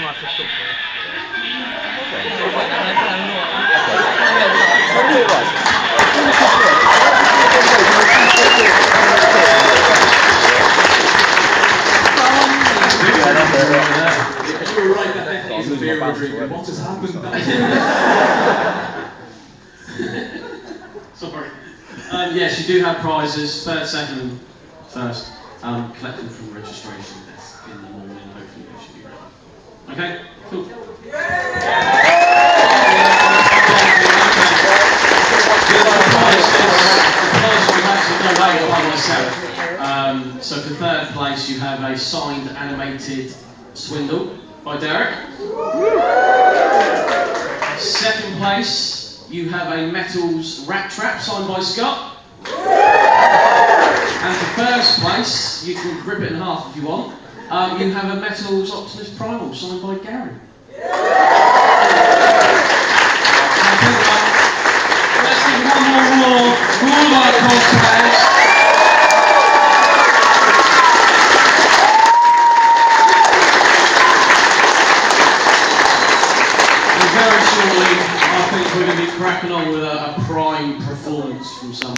You were right, that definitely is a beer Rodrigo. What has happened? Sorry. Yes, you do have prizes, third, second, and first. Collect them from registration desk in the morning, hopefully they should be ready. Okay, cool. So for third place you have a signed animated Swindle by Derek. Second place you have a Metals Rat Trap signed by Scott. And for first place, you can rip it in half if you want, you have a Metals Optimus Primal signed by Gary. Let's give one more roar for all of our cosplayers. And very shortly, I think we're going to be cracking on with a prime performance from someone.